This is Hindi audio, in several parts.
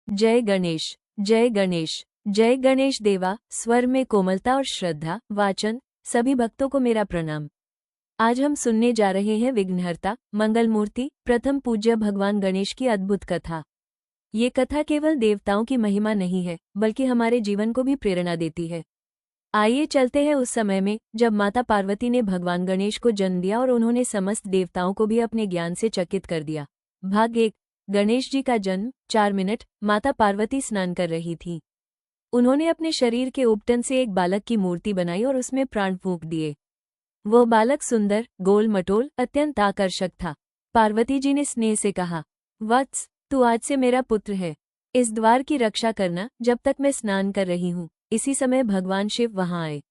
जय गणेश, जय गणेश, जय गणेश देवा। स्वर में कोमलता और श्रद्धा। वाचन, सभी भक्तों को मेरा प्रणाम। आज हम सुनने जा रहे हैं विघ्नहर्ता, मंगलमूर्ति, प्रथम पूज्य भगवान गणेश की अद्भुत कथा। ये कथा केवल देवताओं की महिमा नहीं है, बल्कि हमारे जीवन को भी प्रेरणा देती है। आइए चलते हैं उस समय में, जब माता पार्वती ने भगवान गणेश को जन्म दिया और उन्होंने समस्त देवताओं को भी अपने ज्ञान से चकित कर दिया। भाग 1। गणेश जी का जन्म। 4 मिनट। माता पार्वती स्नान कर रही थी। उन्होंने अपने शरीर के उपटन से एक बालक की मूर्ति बनाई और उसमें प्राण फूंक दिए। वह बालक सुंदर, गोल मटोल, अत्यंत आकर्षक था। पार्वती जी ने स्नेह से कहा, वत्स, तू आज से मेरा पुत्र है। इस द्वार की रक्षा करना जब तक मैं स्नान कर रही हूँ। इसी समय भगवान शिव वहां आए।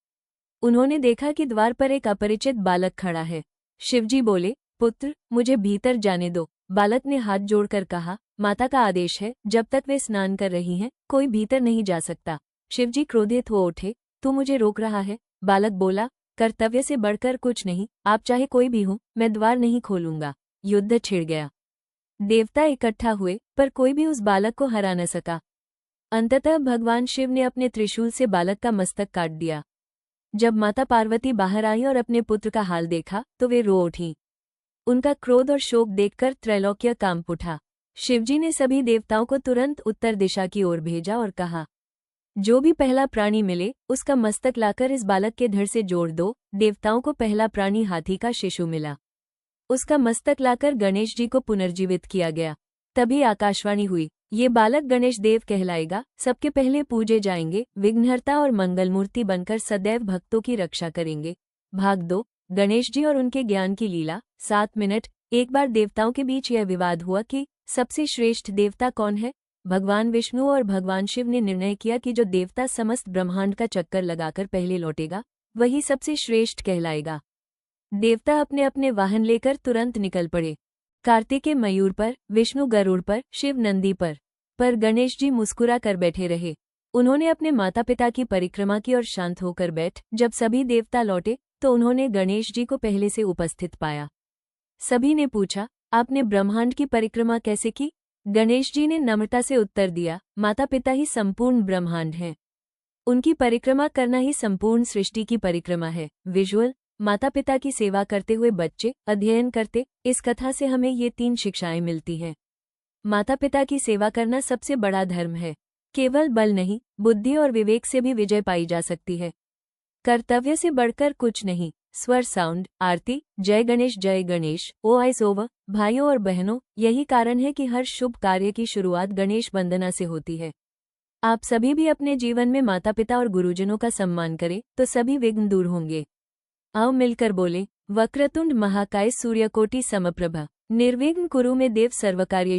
उन्होंने देखा कि द्वार पर एक अपरिचित बालक खड़ा है। शिवजी बोले, पुत्र, मुझे भीतर जाने दो। बालक ने हाथ जोड़कर कहा, माता का आदेश है, जब तक वे स्नान कर रही हैं, कोई भीतर नहीं जा सकता। शिवजी क्रोधित हो उठे, तू मुझे रोक रहा है? बालक बोला, कर्तव्य से बढ़कर कुछ नहीं, आप चाहे कोई भी हो, मैं द्वार नहीं खोलूंगा। युद्ध छिड़ गया। देवता इकट्ठा हुए, पर कोई भी उस बालक को हरा न सका। अंततः भगवान शिव ने अपने त्रिशूल से बालक का मस्तक काट दिया। जब माता पार्वती बाहर आई और अपने पुत्र का हाल देखा, तो वे रो उठी। उनका क्रोध और शोक देखकर त्रैलोक्य कांप उठा। शिवजी ने सभी देवताओं को तुरंत उत्तर दिशा की ओर भेजा और कहा, जो भी पहला प्राणी मिले, उसका मस्तक लाकर इस बालक के धड़ से जोड़ दो। देवताओं को पहला प्राणी हाथी का शिशु मिला। उसका मस्तक लाकर गणेश जी को पुनर्जीवित किया गया। तभी आकाशवाणी हुई, ये बालक गणेश देव कहलाएगा, सबके पहले पूजे जाएंगे, विघ्नहर्ता और मंगलमूर्ति बनकर सदैव भक्तों की रक्षा करेंगे। भाग 2। गणेश जी और उनके ज्ञान की लीला। 7 मिनट। एक बार देवताओं के बीच यह विवाद हुआ कि सबसे श्रेष्ठ देवता कौन है। भगवान विष्णु और भगवान शिव ने निर्णय किया कि जो देवता समस्त ब्रह्मांड का चक्कर लगाकर पहले लौटेगा, वही सबसे श्रेष्ठ कहलाएगा। देवता अपने अपने वाहन लेकर तुरंत निकल पड़े। कार्तिकेय मयूर पर, विष्णु गरुड़ पर, शिव नंदी पर गणेश जी मुस्कुरा कर बैठे रहे। उन्होंने अपने माता पिता की परिक्रमा की और शांत होकर जब सभी देवता लौटे, तो उन्होंने गणेश जी को पहले से उपस्थित पाया। सभी ने पूछा, आपने ब्रह्मांड की परिक्रमा कैसे की? गणेश जी ने नम्रता से उत्तर दिया, माता पिता ही संपूर्ण ब्रह्मांड हैं। उनकी परिक्रमा करना ही संपूर्ण सृष्टि की परिक्रमा है। विजुअल, माता पिता की सेवा करते हुए बच्चे अध्ययन करते। इस कथा से हमें ये 3 शिक्षाएं मिलती हैं। माता पिता की सेवा करना सबसे बड़ा धर्म है। केवल बल नहीं, बुद्धि और विवेक से भी विजय पाई जा सकती है। कर्तव्य से बढ़कर कुछ नहीं। स्वर साउंड। आरती। जय गणेश, ओ आइस ओवर। भाइयों और बहनों, यही कारण है कि हर शुभ कार्य की शुरुआत गणेश वंदना से होती है। आप सभी भी अपने जीवन में माता पिता और गुरुजनों का सम्मान करें, तो सभी विघ्न दूर होंगे। आओ मिलकर बोले, वक्रतुंड महाकाय सूर्यकोटि समप्रभा, निर्विघ्न कुरु मे देव सर्वकार्येषु